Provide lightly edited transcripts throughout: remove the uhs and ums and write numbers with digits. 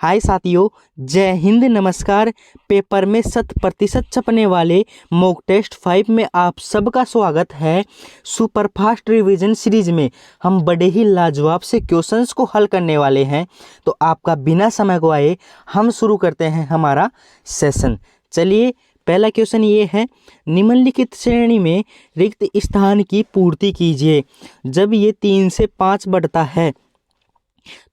हाय साथियों, जय हिंद, नमस्कार। पेपर में 100% छपने वाले मॉक टेस्ट 5 में आप सबका स्वागत है। सुपरफास्ट रिवीजन सीरीज में हम बड़े ही लाजवाब से क्वेश्चंस को हल करने वाले हैं। तो आपका बिना समय गवाए हम शुरू करते हैं हमारा सेशन। चलिए, पहला क्वेश्चन ये है, निम्नलिखित श्रेणी में रिक्त स्थान की पूर्ति कीजिए। जब ये 3 से 5 बढ़ता है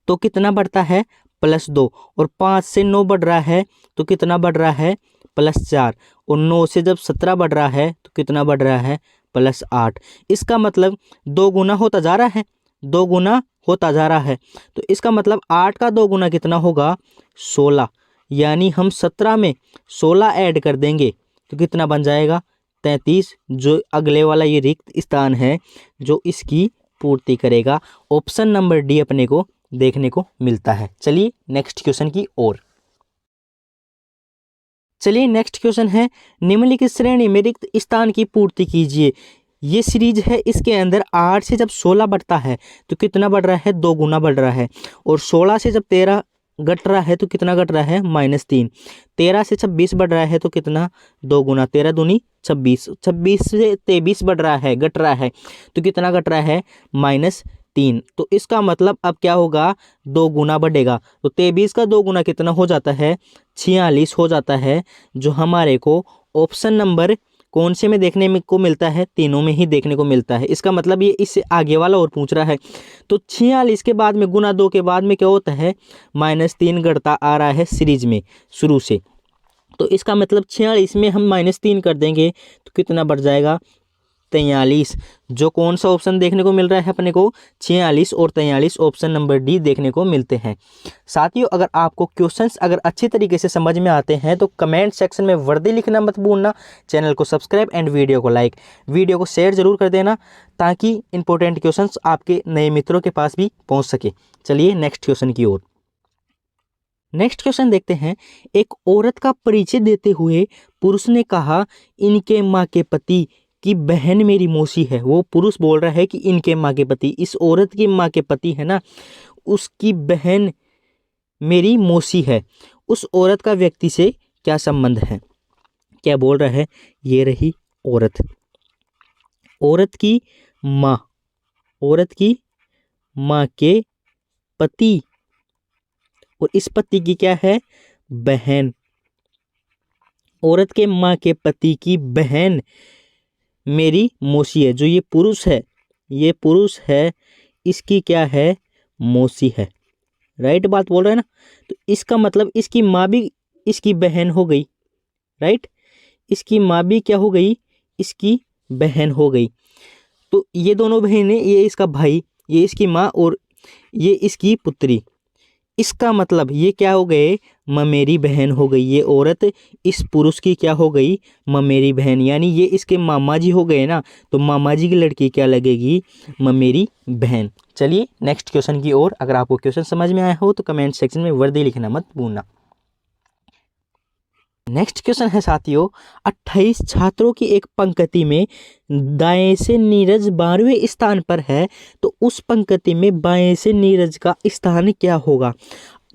तो कितना बढ़ता है? +2। और 5 से 9 बढ़ रहा है तो कितना बढ़ रहा है? +4। और 9 से जब 17 बढ़ रहा है तो कितना बढ़ रहा है? +8। इसका मतलब 2 गुना होता जा रहा है, 2 गुना होता जा रहा है। तो इसका मतलब 8 का 2 गुना कितना होगा? 16। यानी हम 17 में 16 ऐड कर देंगे तो कितना बन जाएगा? 33। जो अगले वाला ये रिक्त स्थान है जो इसकी पूर्ति करेगा। ऑप्शन नंबर डी अपने को देखने को मिलता है। चलिए नेक्स्ट क्वेश्चन की ओर। चलिए नेक्स्ट क्वेश्चन है, निम्नलिखित श्रेणी में रिक्त स्थान की पूर्ति कीजिए। ये सीरीज है, इसके अंदर 8 से जब 16 बढ़ता है तो कितना बढ़ रहा है? 2 गुना बढ़ रहा है। और 16 से जब 13 घट रहा है तो कितना घट रहा है? -3। 13 से 26 बढ़ रहा है तो कितना? 2 गुना। 13 दूनी 26। 26 से 23 बढ़ रहा है, घट रहा है तो कितना घट रहा है? -3। तो इसका मतलब अब क्या होगा? 2 गुना बढ़ेगा। तो 23 का 2 गुना कितना हो जाता है? 46 हो जाता है, जो हमारे को ऑप्शन नंबर कौन से में देखने में को मिलता है? तीनों में ही देखने को मिलता है। इसका मतलब ये इससे आगे वाला और पूछ रहा है। तो 46 के बाद में गुना 2 के बाद में क्या होता है? -3 घटता आ रहा है सीरीज में शुरू से। तो इसका मतलब 46 में हम -3 कर देंगे तो कितना बढ़ जाएगा? 43। जो कौन सा ऑप्शन देखने को मिल रहा है अपने को? 46 और 43, ऑप्शन नंबर डी देखने को मिलते हैं। साथियों, अगर आपको क्वेश्चंस अगर अच्छी तरीके से समझ में आते हैं तो कमेंट सेक्शन में वर्दी लिखना मत भूलना। चैनल को सब्सक्राइब एंड वीडियो को लाइक, वीडियो को शेयर जरूर कर देना ताकि इंपॉर्टेंट क्वेश्चंस आपके नए मित्रों के पास भी पहुँच सके। चलिए नेक्स्ट क्वेश्चन की ओर। नेक्स्ट क्वेश्चन देखते हैं, एक औरत का परिचय देते हुए पुरुष ने कहा, इनके माँ के पति की बहन मेरी मौसी है। वो पुरुष बोल रहा है कि इनके माँ के पति, इस औरत की माँ के पति है ना, उसकी बहन मेरी मौसी है। उस औरत का व्यक्ति से क्या संबंध है? क्या बोल रहा है? ये रही औरत, औरत की माँ, औरत की माँ के पति, और इस पति की क्या है? बहन। औरत के माँ के पति की बहन मेरी मौसी है। जो ये पुरुष है, ये पुरुष है, इसकी क्या है? मौसी है। राइट बात बोल रहे हैं ना। तो इसका मतलब इसकी माँ भी इसकी बहन हो गई। राइट, इसकी माँ भी क्या हो गई? इसकी बहन हो गई। तो ये दोनों बहनें, ये इसका भाई, ये इसकी माँ और ये इसकी पुत्री। इसका मतलब ये क्या हो गए? ममेरी बहन हो गई। ये औरत इस पुरुष की क्या हो गई? ममेरी बहन। यानी ये इसके मामा जी हो गए ना, तो मामा जी की लड़की क्या लगेगी? ममेरी बहन। चलिए नेक्स्ट क्वेश्चन की ओर। अगर आपको क्वेश्चन समझ में आया हो तो कमेंट सेक्शन में वर्दी लिखना मत भूलना। नेक्स्ट क्वेश्चन है साथियों, 28 छात्रों की एक पंक्ति में दाएं से नीरज 12वें स्थान पर है, तो उस पंक्ति में बाएं से नीरज का स्थान क्या होगा?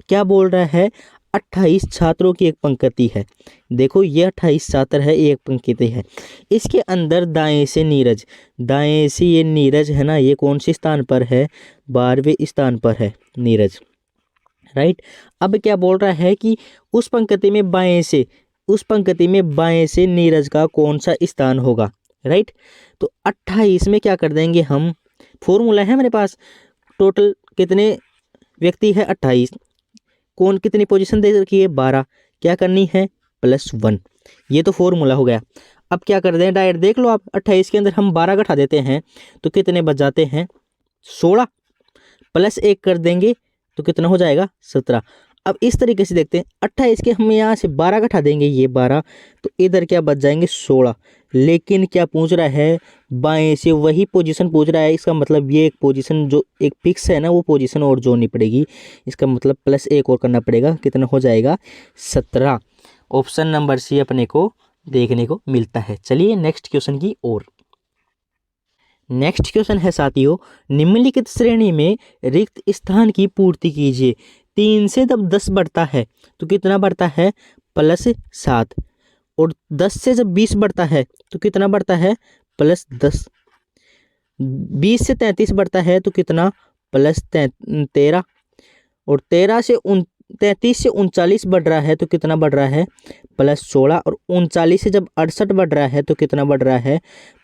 क्या बोल रहा है? 28 छात्रों की एक पंक्ति है। देखो, ये 28 छात्र है, एक पंक्ति है। इसके अंदर दाएं से नीरज, दाएं से ये नीरज है ना, ये कौन से स्थान पर है? 12वें स्थान पर है नीरज। राइट। अब क्या बोल रहा है कि उस पंक्ति में बाएं से, उस पंक्ति में बाएं से नीरज का कौन सा स्थान होगा? राइट। तो 28 में क्या कर देंगे हम? फॉर्मूला है हमारे पास। टोटल कितने व्यक्ति है? 28। कौन कितनी पोजीशन दे रखी है? 12। क्या करनी है? +1। ये तो फॉर्मूला हो गया। अब क्या कर दें? डायरेक्ट देख लो आप। 28 के अंदर हम 12 घटा देते हैं तो कितने बच जाते हैं? 16। +1 कर देंगे तो कितना हो जाएगा? 17। अब इस तरीके से देखते हैं, 28 के हम यहाँ से 12 घटा देंगे, ये 12, तो इधर क्या बच जाएंगे? 16। लेकिन क्या पूछ रहा है? बाएं से वही पोजीशन पूछ रहा है। इसका मतलब ये एक पोजीशन जो एक फिक्स है ना, वो पोजीशन और जोड़नी पड़ेगी। इसका मतलब +1 और करना पड़ेगा। कितना हो जाएगा? 17। ऑप्शन नंबर सी अपने को देखने को मिलता है। चलिए नेक्स्ट क्वेश्चन की ओर। नेक्स्ट क्वेश्चन है साथियों, निम्नलिखित श्रेणी में रिक्त स्थान की पूर्ति कीजिए। 3 से जब 10 बढ़ता है तो कितना बढ़ता है, +7। और 10 से जब 20 बढ़ता है तो कितना बढ़ता है, +10। 20 से 33 बढ़ता है तो कितना, +13। और 33 से 39 बढ़ रहा है तो कितना बढ़ रहा है, +16। और 39 से जब 68 बढ़ रहा है तो कितना बढ़ रहा है,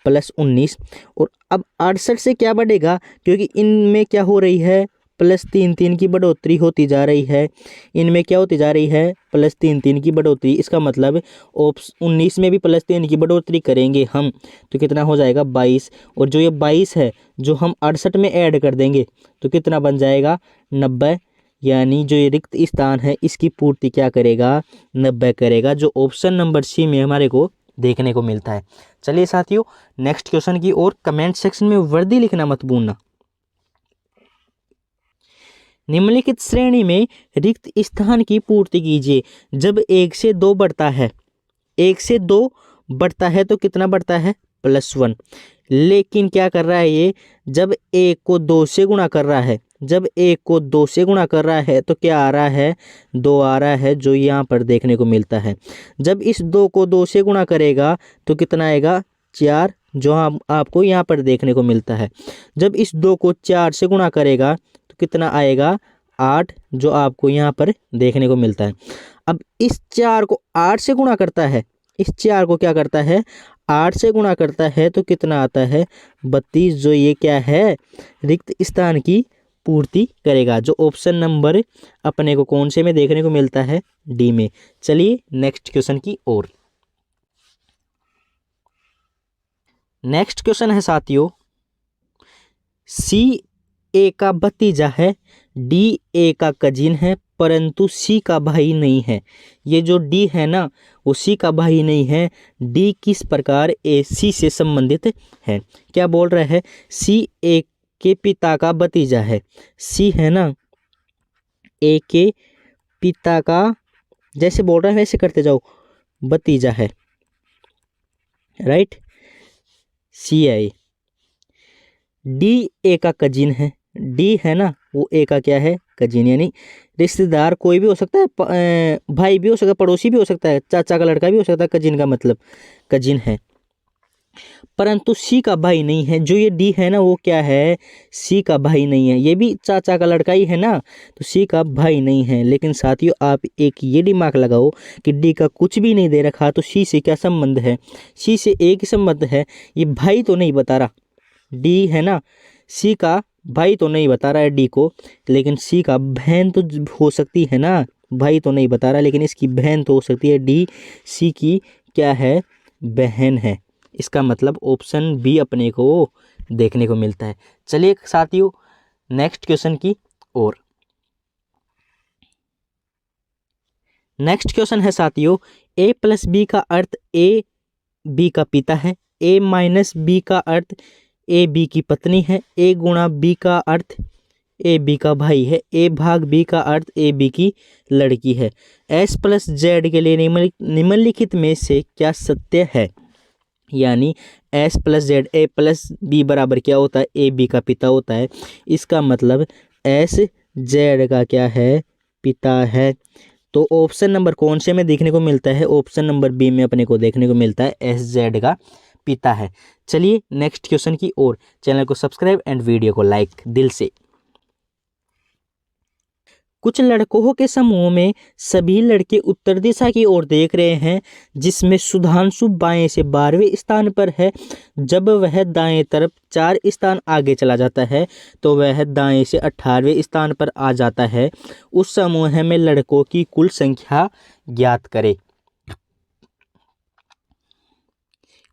+19। और अब 68 से क्या बढ़ेगा, क्योंकि इनमें क्या हो रही है, +3 की बढ़ोतरी होती जा रही है। इनमें क्या होती जा रही है, +3 की बढ़ोतरी। इसका मतलब 19 में भी +3 की बढ़ोतरी करेंगे हम तो कितना हो जाएगा, 22। और जो ये 22 है जो हम 68 में ऐड कर देंगे तो कितना बन जाएगा, 90। यानी जो ये रिक्त स्थान है इसकी पूर्ति क्या करेगा, 90 करेगा, जो ऑप्शन नंबर सी में हमारे को देखने को मिलता है। चलिए साथियों नेक्स्ट क्वेश्चन की ओर। कमेंट सेक्शन में वर्दी लिखना मत भूलना। निम्नलिखित श्रेणी में रिक्त स्थान की पूर्ति कीजिए। जब 1 से 2 बढ़ता है, 1 से 2 बढ़ता है तो कितना बढ़ता है, +1। लेकिन क्या कर रहा है ये, जब 1 को 2 से गुणा कर रहा है, जब 1 को 2 से गुणा कर रहा है तो क्या आ रहा है, 2 आ रहा है, जो यहाँ पर देखने को मिलता है। जब इस 2 को 2 से गुणा करेगा तो कितना आएगा, 4, जो आपको यहाँ पर देखने को मिलता है। जब इस 2 को 4 से गुणा करेगा तो कितना आएगा, 8, जो आपको यहाँ पर देखने को मिलता है। अब इस 4 को 8 से गुणा करता है, इस 4 को क्या करता है, 8 से गुणा करता है तो कितना आता है, 32, जो ये क्या है, रिक्त स्थान की पूर्ति करेगा, जो ऑप्शन नंबर अपने को कौन से में देखने को मिलता है, डी में। चलिए नेक्स्ट क्वेश्चन की ओर। नेक्स्ट क्वेश्चन है साथियों, सी ए का भतीजा है, डी ए का कजिन है, परंतु सी का भाई नहीं है। ये जो डी है ना वो सी का भाई नहीं है। डी किस प्रकार ए सी से संबंधित है। क्या बोल रहा है, सी ए के पिता का भतीजा है। सी है ना ए के पिता का, जैसे बोल रहा है वैसे करते जाओ, भतीजा है, right, C I. D A का कजिन है, डी है ना वो ए का क्या है, कजिन, यानी रिश्तेदार कोई भी हो सकता है, भाई भी हो सकता है, पड़ोसी भी हो सकता है, चाचा का लड़का भी हो सकता है, कजिन का मतलब कजिन है, परंतु सी का भाई नहीं है। जो ये डी है ना वो क्या है, सी का भाई नहीं है। ये भी चाचा का लड़का ही है ना, तो सी का भाई नहीं है। लेकिन साथियों आप एक ये दिमाग लगाओ कि डी का कुछ भी नहीं दे रखा तो सी से क्या संबंध है, सी से एक ही संबंध है। ये भाई तो नहीं बता रहा, डी है ना, सी का भाई तो नहीं बता रहा है डी को, लेकिन सी का बहन तो हो सकती है ना। भाई तो नहीं बता रहा लेकिन इसकी बहन तो हो सकती है। डी सी की क्या है, बहन है। इसका मतलब ऑप्शन बी अपने को देखने को मिलता है। चलिए साथियों नेक्स्ट क्वेश्चन की ओर। नेक्स्ट क्वेश्चन है साथियों, a प्लस बी का अर्थ a बी का पिता है, a माइनस बी का अर्थ ए बी की पत्नी है, a गुणा बी का अर्थ ए बी का भाई है, a भाग बी का अर्थ ए बी की लड़की है। s प्लस जेड के लिए निम्नलिखित में से क्या सत्य है। यानी s प्लस जेड, ए प्लस बी बराबर क्या होता है, ए बी का पिता होता है। इसका मतलब s जेड का क्या है, पिता है। तो ऑप्शन नंबर कौन से में देखने को मिलता है, ऑप्शन नंबर बी में अपने को देखने को मिलता है, एस जेड का पिता है। चलिए नेक्स्ट क्वेश्चन की ओर। चैनल को सब्सक्राइब एंड वीडियो को लाइक दिल से। कुछ लड़कों के समूह में सभी लड़के उत्तर दिशा की ओर देख रहे हैं, जिसमें सुधांशु बाएं से 12वें स्थान पर है। जब वह दाएं तरफ 4 स्थान आगे चला जाता है तो वह दाएं से 18वें स्थान पर आ जाता है। उस समूह में लड़कों की कुल संख्या ज्ञात करें।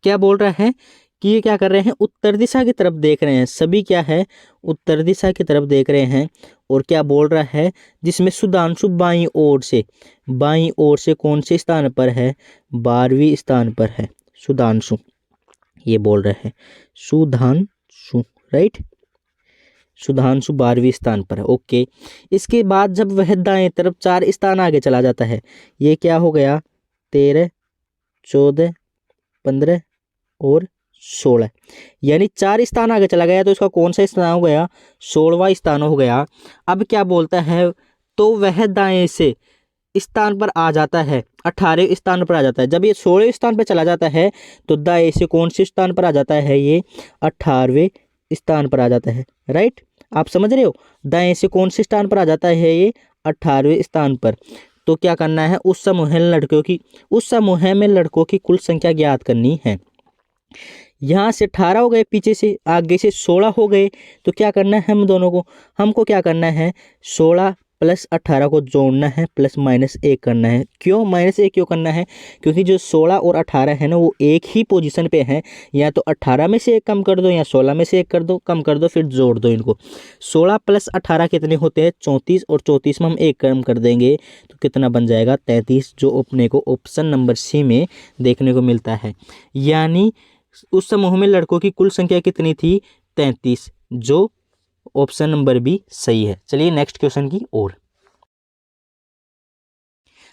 क्या बोल रहा है कि ये क्या कर रहे हैं, उत्तर दिशा की तरफ देख रहे हैं। सभी क्या है, उत्तर दिशा की तरफ देख रहे हैं। और क्या बोल रहा है, जिसमें सुधांशु बाईं ओर से कौन से स्थान पर है, 12वें स्थान पर है सुधांशु। ये बोल रहे हैं सुधांशु, राइट, सुधांशु 12वें स्थान पर है। ओके, इसके बाद जब वह दाएं तरफ 4 स्थान आगे चला जाता है, ये क्या हो गया, 13, 14, 15 और 16, यानी 4 स्थान आगे चला गया तो इसका कौन सा स्थान हो गया, 16वां स्थान हो गया। अब क्या बोलता है, तो वह दाएं से स्थान पर आ जाता है, 18वें स्थान पर आ जाता है। जब ये 16वें स्थान पर चला जाता है तो दाएं से कौन से स्थान पर आ जाता है, ये 18वें स्थान पर आ जाता है। राइट, आप समझ रहे हो, दाएं से कौन से स्थान पर आ जाता है, ये 18वें स्थान पर। तो क्या करना है, उस समूह में लड़कों की कुल संख्या ज्ञात करनी है। यहाँ से 18 हो गए, पीछे से आगे से 16 हो गए, तो क्या करना है हमको क्या करना है, 16 प्लस 18 को जोड़ना है, प्लस माइनस 1 करना है। क्यों माइनस 1 क्यों करना है, क्योंकि जो 16 और 18 है ना, वो एक ही पोजीशन पे हैं। या तो 18 में से 1 कम कर दो, या 16 में से 1 कम कर दो, फिर जोड़ दो इनको। 16 प्लस 18 कितने होते हैं, 34, और 34 में हम 1 कम कर देंगे तो कितना बन जाएगा, 33, जो अपने को ऑप्शन नंबर सी में देखने को मिलता है। यानी उस समूह में लड़कों की कुल संख्या कितनी थी, 33, जो ऑप्शन नंबर बी सही है। चलिए नेक्स्ट क्वेश्चन की ओर।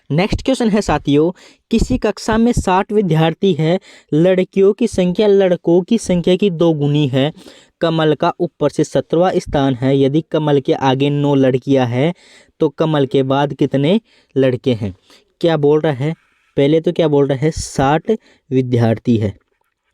नेक्स्ट क्वेश्चन है साथियों, किसी कक्षा में 60 विद्यार्थी है, लड़कियों की संख्या लड़कों की संख्या की 2 गुनी है। कमल का ऊपर से 17वां स्थान है। यदि कमल के आगे 9 लड़कियां हैं तो कमल के बाद कितने लड़के हैं। क्या बोल रहा है, पहले तो क्या बोल रहा है, 60 विद्यार्थी है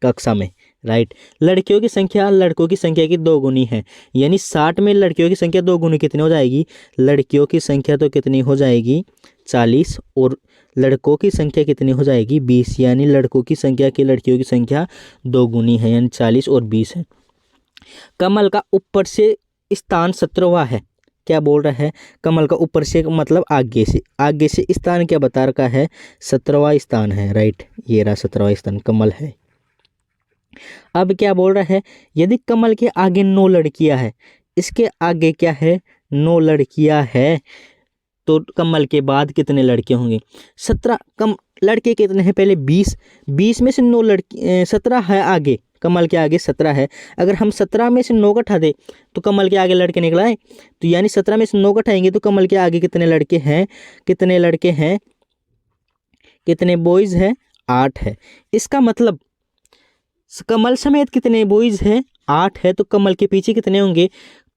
कक्षा में। राइट, लड़कियों की संख्या लड़कों की संख्या की 2 गुनी है, यानी 60 में लड़कियों की संख्या 2 गुनी कितनी हो जाएगी, लड़कियों की संख्या तो कितनी हो जाएगी, 40, और लड़कों की संख्या कितनी हो जाएगी, 20। यानी लड़कों की संख्या की लड़कियों की संख्या 2 गुनी है, यानी 40 और 20 है। कमल का ऊपर से स्थान 17वां है। क्या बोल रहा है, कमल का ऊपर से मतलब आगे से स्थान क्या बता रखा है, 17वां स्थान है। राइट, ये रहा 17वां स्थान कमल है। अब क्या बोल रहा है, यदि कमल के आगे 9 लड़कियां है, इसके आगे क्या है, 9 लड़कियां है, तो कमल के बाद कितने लड़के होंगे, 17। कम लड़के कितने हैं, पहले 20 में से 9 लड़की 17 है आगे, कमल के आगे 17 है। अगर हम 17 में से 9 घटा दे तो कमल के आगे लड़के निकल आए, तो यानी 17 में से 9 घटाएंगे तो कमल के आगे कितने लड़के हैं, कितने बॉयज़ हैं, 8 है। इसका मतलब कमल समेत कितने बॉयज़ हैं, 8 है। तो कमल के पीछे कितने होंगे,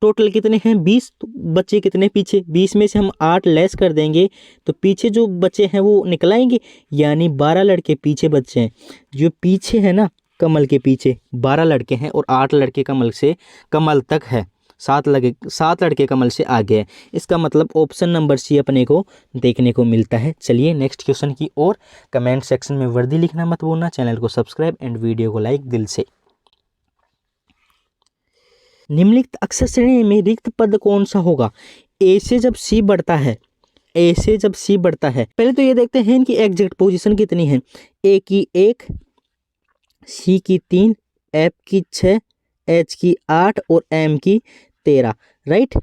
टोटल कितने हैं, 20। तो बच्चे कितने पीछे, 20 में से हम 8 लेस कर देंगे तो पीछे जो बच्चे हैं वो निकल आएंगे, यानी 12 लड़के पीछे बच्चे हैं। जो पीछे है ना, कमल के पीछे 12 लड़के हैं और 8 लड़के कमल तक है, 7 लड़के कमल से आगे है। इसका मतलब ऑप्शन नंबर सी अपने को देखने को मिलता है। चलिए नेक्स्ट क्वेश्चन की ओर। कमेंट सेक्शन में वर्दी लिखना मत भूलना, चैनल को सब्सक्राइब एंड वीडियो को लाइक दिल से। निम्नलिखित अक्षर श्रेणी में रिक्त पद कौन सा होगा। ए से जब सी बढ़ता है, पहले तो ये देखते हैं इनकी एग्जैक्ट पोजीशन कितनी है। ए की 1, सी की 3, एफ की 6, एच की 8 और एम की 13। राइट,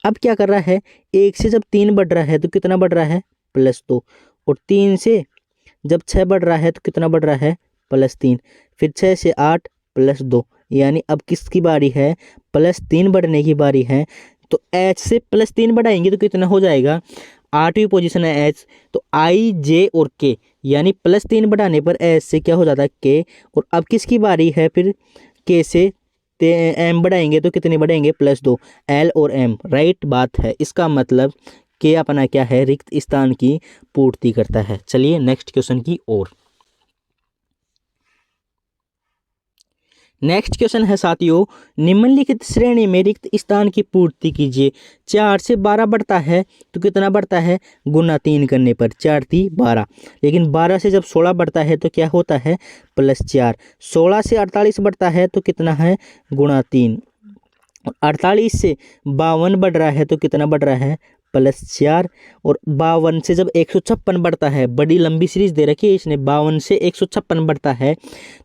अब क्या कर रहा है, 1 से जब 3 बढ़ रहा है तो कितना बढ़ रहा है, +2, और 3 से जब 6 बढ़ रहा है तो कितना बढ़ रहा है, +3, फिर 6 से 8 +2। यानी अब किसकी बारी है, +3 बढ़ने की बारी है। तो एच से +3 बढ़ाएंगे तो कितना हो जाएगा, 8वीं पोजीशन है एच, तो आई, जे और के, यानी +3 बढ़ाने पर एच से क्या हो जाता है, के। और अब किसकी बारी है, फिर के से एम बढ़ाएंगे तो कितने बढ़ेंगे, +2, एल और एम। राइट बात है, इसका मतलब के अपना क्या है, रिक्त स्थान की पूर्ति करता है। चलिए नेक्स्ट क्वेश्चन की ओर। नेक्स्ट क्वेश्चन है साथियों, निम्नलिखित श्रेणी में रिक्त स्थान की पूर्ति कीजिए। 4 से 12 बढ़ता है तो कितना बढ़ता है, गुना 3 करने पर 4 × 3 = 12। लेकिन 12 से जब 16 बढ़ता है तो क्या होता है, +4। 16 से 48 बढ़ता है तो कितना है, गुणा 3। 48 से 52 बढ़ रहा है तो कितना बढ़ रहा है, +4। और 52 से जब 156 बढ़ता है, बड़ी लंबी सीरीज दे रखी है इसने, 52 से 156 बढ़ता है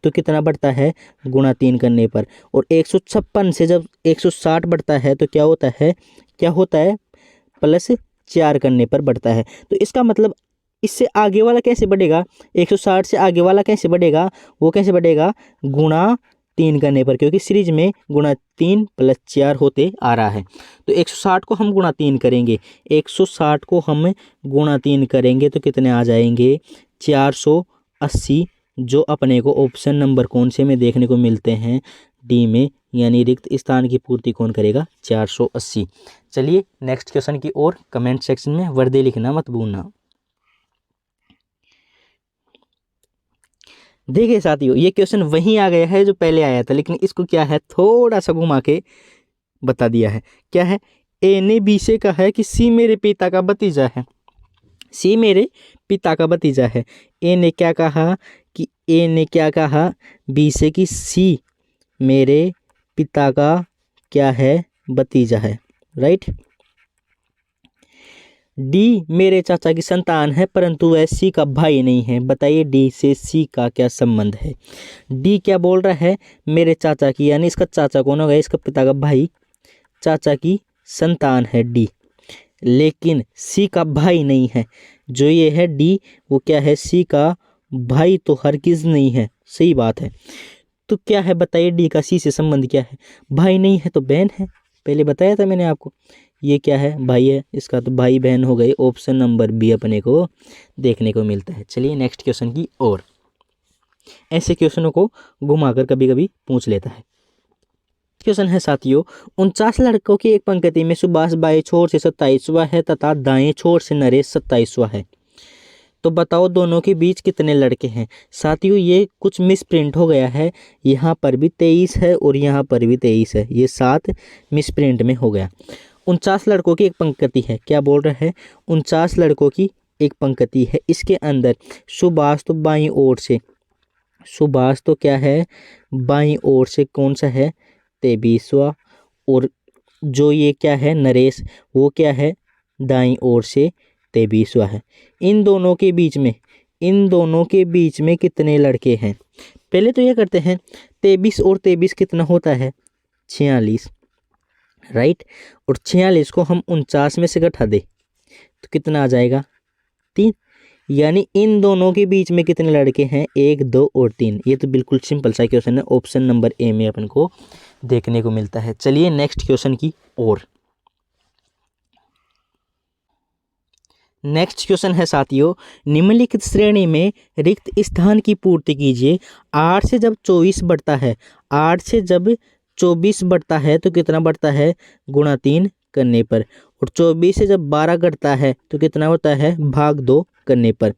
तो कितना बढ़ता है, गुणा 3 करने पर। और 156 से जब 160 बढ़ता है तो क्या होता है, +4 करने पर बढ़ता है। तो इसका मतलब इससे आगे वाला कैसे बढ़ेगा, 160 से आगे वाला कैसे बढ़ेगा, वो कैसे बढ़ेगा, गुणा 3 करने पर, क्योंकि सीरीज में गुणा 3 + 4 होते आ रहा है। तो 160 को हम गुणा 3 करेंगे, 160 को हम गुणा 3 करेंगे तो कितने आ जाएंगे, 480, जो अपने को ऑप्शन नंबर कौन से में देखने को मिलते हैं, डी में, यानी रिक्त स्थान की पूर्ति कौन करेगा? 480। चलिए नेक्स्ट क्वेश्चन की ओर। कमेंट सेक्शन में वर्दे लिखना मत भूलना। देखिए साथियों, ये क्वेश्चन वहीं आ गया है जो पहले आया था, लेकिन इसको क्या है थोड़ा सा घुमा के बता दिया है। क्या है? ए ने बी से कहा है कि सी मेरे पिता का भतीजा है। सी मेरे पिता का भतीजा है। ए ने क्या कहा बी से कि सी मेरे पिता का क्या है? भतीजा है। राइट। डी मेरे चाचा की संतान है, परंतु वह सी का भाई नहीं है। बताइए डी से सी का क्या संबंध है? डी क्या बोल रहा है? मेरे चाचा की, यानी इसका चाचा कौन होगा? इसका पिता का भाई, चाचा की संतान है डी, लेकिन सी का भाई नहीं है। जो ये है डी, वो क्या है? सी का भाई तो हरगिज नहीं है। सही बात है। तो क्या है? बताइए डी का सी से संबंध क्या है? भाई नहीं है तो बहन है। पहले बताया था मैंने आपको। ये क्या है? भाई है, इसका तो भाई बहन हो गए। ऑप्शन नंबर बी अपने को देखने को मिलता है। चलिए नेक्स्ट क्वेश्चन की ओर। ऐसे क्वेश्चनों को घुमाकर कभी कभी पूछ लेता है। क्वेश्चन है साथियों, 49 लड़कों की एक पंक्ति में सुभाष बाएं छोर से 27वां है तथा दाएं छोर से नरेश 27वां है। तो बताओ दोनों के बीच कितने लड़के हैं? साथियों ये कुछ मिस प्रिंट हो गया है। यहाँ पर भी 23 है और यहाँ पर भी 23 है। ये 7 मिस प्रिंट में हो गया। 49 लड़कों की एक पंक्ति है। क्या बोल रहा है? 49 लड़कों की एक पंक्ति है। इसके अंदर सुभाष तो बाईं ओर से, सुभाष तो क्या है? बाईं ओर से कौन सा है? 23वां। और जो ये क्या है? नरेश, वो क्या है? दाईं ओर से 23वां है। इन दोनों के बीच में कितने लड़के हैं? पहले तो ये करते हैं, 23 और 23 कितना होता है? 46। राइट। और 46 को हम 49 में से घटा दे तो कितना आ जाएगा? 3। यानी इन दोनों के बीच में कितने लड़के हैं? 1, 2 और 3। ये तो बिल्कुल सिंपल सा क्वेश्चन है। ऑप्शन नंबर ए में अपन को देखने को मिलता है। चलिए नेक्स्ट क्वेश्चन की ओर। नेक्स्ट क्वेश्चन है साथियों, निम्नलिखित श्रेणी में रिक्त स्थान की पूर्ति कीजिए। 8 से जब 24 बढ़ता है, 8 से जब 24 बढ़ता है तो कितना बढ़ता है? गुणा 3 करने पर। और 24 से जब 12 घटता है तो कितना होता है? भाग 2 करने पर।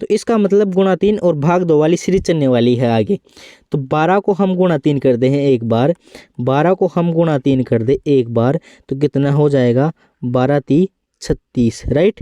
तो इसका मतलब गुणा 3 और भाग 2 वाली सीरीज चलने वाली है आगे। तो 12 को हम गुणा 3 कर दे हैं एक बार, 12 को हम गुणा 3 कर दे एक बार तो कितना हो जाएगा? 12 3 36। राइट।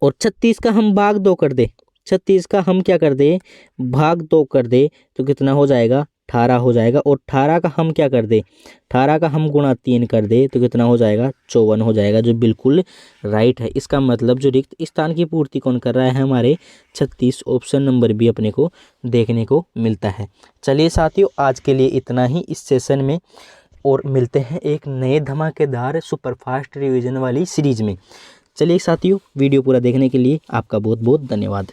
और 36 का हम भाग 2 कर दे, 36 का हम क्या कर दे? भाग 2 कर दे तो कितना हो जाएगा? 18 हो जाएगा। और 18 का हम क्या कर दे? 18 का हम गुणा 3 कर दे तो कितना हो जाएगा? 54 हो जाएगा, जो बिल्कुल राइट है। इसका मतलब जो रिक्त स्थान की पूर्ति कौन कर रहा है? हमारे 36। ऑप्शन नंबर बी अपने को देखने को मिलता है। चलिए साथियों, आज के लिए इतना ही इस सेशन में, और मिलते हैं एक नए धमाकेदार सुपरफास्ट रिवीजन वाली सीरीज में। चलिए साथियों, वीडियो पूरा देखने के लिए आपका बहुत बहुत धन्यवाद।